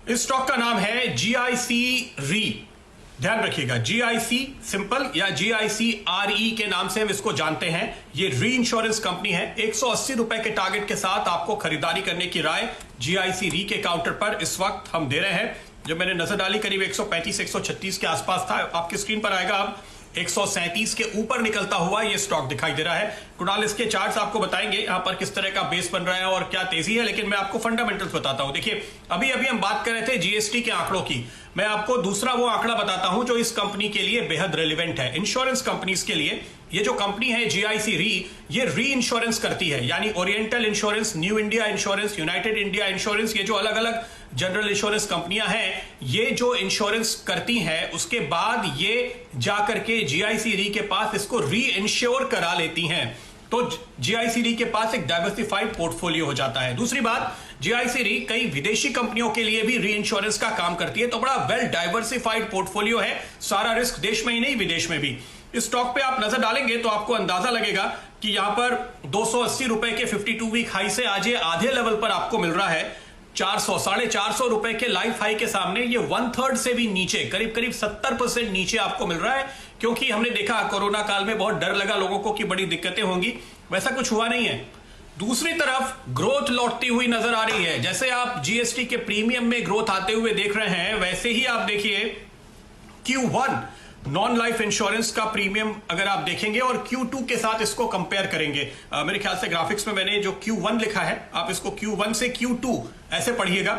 इस स्टॉक का नाम है GIC री। ध्यान रखिएगा, GIC सिंपल या GIC RE के नाम से हम इसको जानते हैं। ये री इंश्योरेंस कंपनी है। 180 रुपए के टारगेट के साथ आपको खरीदारी करने की राय GIC री के काउंटर पर इस वक्त हम दे रहे हैं। जब मैंने नजर डाली करीब 135-136 के आसपास था। आपकी स्क्रीन पर आएगा अब 137 के ऊपर निकलता हुआ ये स्टॉक दिखाई दे रहा है। कुणाल इसके चार्ट्स आपको बताएंगे यहां पर किस तरह का बेस बन रहा है और क्या तेजी है, लेकिन मैं आपको फंडामेंटल्स बताता हूं। देखिए, अभी हम बात कर रहे थे जीएसटी के आंकड़ों की। मैं आपको दूसरा वो आंकड़ा बताता हूं जो इस कंपनी के लिए बेहद रेलिवेंट है, इंश्योरेंस कंपनीज के लिए। ये जो कंपनी है GIC री, ये री इंश्योरेंस करती है, यानी oriental insurance, new India insurance, United India insurance, ये जो अलग अलग जनरल इंश्योरेंस कंपनियां हैं, ये जो इंश्योरेंस करती हैं उसके बाद ये जाकर के GIC री के पास इसको री इंश्योर करा लेती हैं। तो GIC री के पास एक डाइवर्सिफाइड पोर्टफोलियो हो जाता है। दूसरी बात, GIC री कई विदेशी कंपनियों के लिए भी री इंश्योरेंस का काम करती है, तो बड़ा वेल डाइवर्सिफाइड पोर्टफोलियो है। सारा रिस्क देश में ही नहीं, विदेश में भी। इस स्टॉक पे आप नजर डालेंगे तो आपको अंदाजा लगेगा कि यहां पर 280 रुपए के 52 वीक हाई से आज ये आधे लेवल पर आपको मिल रहा है 400-450 रुपए के लाइफ हाई के सामने ये 1/3 से भी नीचे, करीब 70% नीचे आपको मिल रहा है। क्योंकि हमने देखा कोरोना काल में बहुत डर लगा लोगों को कि बड़ी दिक्कतें होंगी, वैसा कुछ हुआ नहीं है। दूसरी तरफ ग्रोथ लौटती हुई नजर आ रही है। जैसे आप GST के प्रीमियम में ग्रोथ आते हुए देख रहे हैं, वैसे ही आप देखिए Q1 नॉन लाइफ इंश्योरेंस का प्रीमियम अगर आप देखेंगे और Q2 के साथ इसको कंपेयर करेंगे, मेरे ख्याल से ग्राफिक्स में मैंने जो Q1 लिखा है, आप इसको Q1 से Q2 ऐसे पढ़िएगा।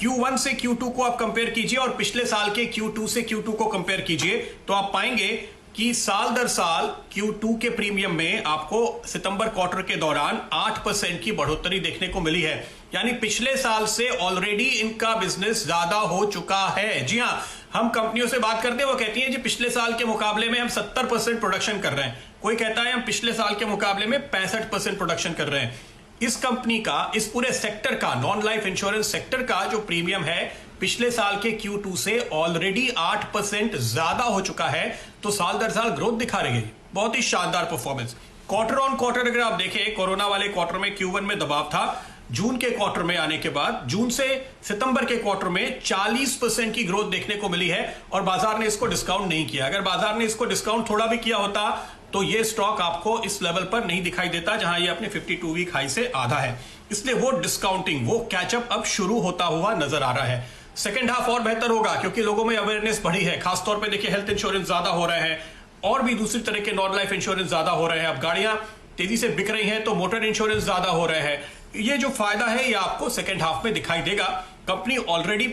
Q1 से Q2 को आप कंपेयर कीजिए और पिछले साल के Q2 से Q2 को कंपेयर कीजिए, तो आप पाएंगे कि साल दर साल Q2 के प्रीमियम में आपको सितंबर क्वार्टर के दौरान 8% की बढ़ोतरी देखने को मिली है। यानी पिछले साल से ऑलरेडी इनका बिजनेस ज्यादा हो चुका है। जी हां, हम कंपनियों से बात करते हैं, वो कहती हैं जी पिछले साल के मुकाबले में हम 70% प्रोडक्शन कर रहे हैं। कोई कहता है हम पिछले साल के मुकाबले में 65% प्रोडक्शन कर रहे हैं। इस कंपनी का, इस पूरे सेक्टर का, नॉन लाइफ इंश्योरेंस सेक्टर का जो प्रीमियम है पिछले साल के Q2 से ऑलरेडी 8% ज्यादा हो चुका है। तो साल दर साल ग्रोथ दिखा रही है, बहुत ही शानदार परफॉर्मेंस। क्वार्टर ऑन क्वार्टर अगर आप देखें, कोरोना वाले क्वार्टर में Q1 में दबाव था, जून के क्वार्टर में आने के बाद, जून से सितंबर के क्वार्टर में 40% की ग्रोथ देखने को मिली है और बाजार ने इसको डिस्काउंट नहीं किया। अगर बाजार ने इसको डिस्काउंट थोड़ा भी किया होता तो ये स्टॉक आपको इस लेवल पर नहीं दिखाई देता जहां ये अपने 52 वीक हाई से आधा है। इसलिए वो डिस्काउंटिंग, वो कैचअप अब शुरू होता हुआ नजर आ रहा है। सेकेंड हाफ और बेहतर होगा क्योंकि लोगों में अवेयरनेस बढ़ी है। खासतौर पर देखिए, हेल्थ इंश्योरेंस ज्यादा हो रहे हैं और भी दूसरी तरह के नॉन लाइफ इंश्योरेंस ज्यादा हो रहे हैं। अब गाड़ियां तेजी से बिक रही हैं तो मोटर इंश्योरेंस ज्यादा हो रहे हैं। ये जो फायदा है ये आपको सेकेंड हाफ में दिखाई देगा। कंपनी ऑलरेडी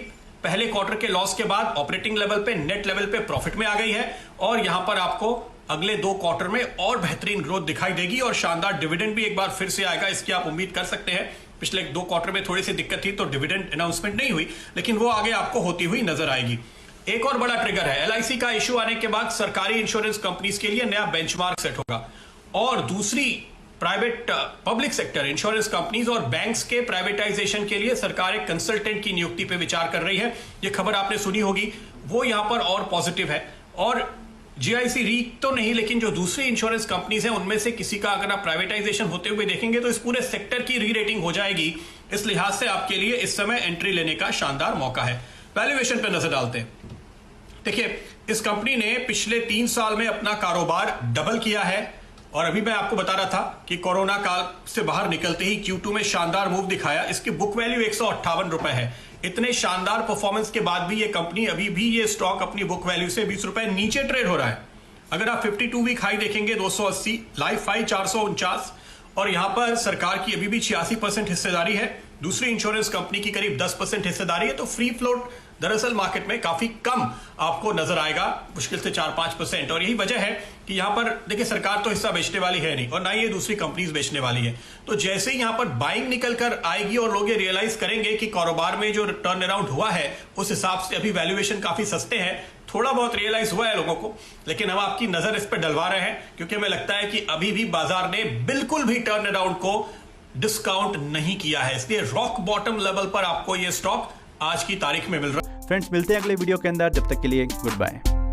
पहले क्वार्टर के लॉस के बाद ऑपरेटिंग लेवल पे, नेट लेवल पे प्रॉफिट में आ गई है और यहां पर आपको अगले 2 क्वार्टर में और बेहतरीन ग्रोथ दिखाई देगी और शानदार डिविडेंड भी एक बार फिर से आएगा, इसकी आप उम्मीद कर सकते हैं। पिछले 2 क्वार्टर में थोड़ी सी दिक्कत थी तो डिविडेंड अनाउंसमेंट नहीं हुई, लेकिन वो आगे आपको होती हुई नजर आएगी। एक और बड़ा ट्रिगर है, LIC का इश्यू आने के बाद सरकारी इंश्योरेंस कंपनीज के लिए नया बेंचमार्क सेट होगा और दूसरी private public sector insurance companies और बैंक्स के प्राइवेटाइजेशन के लिए सरकार एक कंसल्टेंट की नियुक्ति पे विचार कर रही है। ये खबर आपने सुनी होगी, वो यहां पर और पॉजिटिव है। और GIC री तो नहीं, लेकिन जो दूसरी इंश्योरेंस कंपनीज हैं उनमें से किसी का अगर आप प्राइवेटाइजेशन होते हुए देखेंगे तो इस पूरे सेक्टर की री रेटिंग हो जाएगी। इस लिहाज से आपके लिए इस समय एंट्री लेने का शानदार मौका है। वैल्यूएशन पे नजर डालते हैं। देखिए, इस कंपनी ने पिछले 3 साल में अपना कारोबार डबल किया है और अभी मैं आपको बता रहा था कि कोरोना काल से बाहर निकलते ही Q2 में शानदार मूव दिखाया। इसकी बुक वैल्यू 158 रुपए है। इतने शानदार परफॉर्मेंस के बाद भी ये कंपनी, अभी भी ये स्टॉक अपनी बुक वैल्यू से 20 रुपए नीचे ट्रेड हो रहा है। अगर आप 52 वीक हाई देखेंगे 280, लाइफ हाई 449 और यहां पर सरकार की अभी भी 86% हिस्सेदारी है, दूसरी इंश्योरेंस कंपनी की करीब 10% हिस्सेदारी है। तो फ्री फ्लोट दरअसल मार्केट में काफी कम आपको नजर आएगा, मुश्किल से 4-5%। और यही वजह है कि यहां पर देखिए, सरकार तो हिस्सा बेचने वाली है नहीं और ना ये दूसरी कंपनीज बेचने वाली है। तो जैसे ही यहां पर बाइंग निकल कर आएगी और लोग ये रियलाइज करेंगे कि कारोबार में जो टर्न अराउंड हुआ है उस हिसाब से अभी वैल्यूएशन काफी सस्ते हैं, थोड़ा बहुत रियलाइज हुआ है लोगों को, लेकिन हम आपकी नजर इस पर डलवा रहे हैं क्योंकि हमें लगता है कि अभी भी बाजार ने बिल्कुल भी टर्न अराउंड को डिस्काउंट नहीं किया है। इसलिए रॉक बॉटम लेवल पर आपको यह स्टॉक आज की तारीख में मिल रहा है। फ्रेंड्स, मिलते हैं अगले वीडियो के अंदर, जब तक के लिए गुड बाय।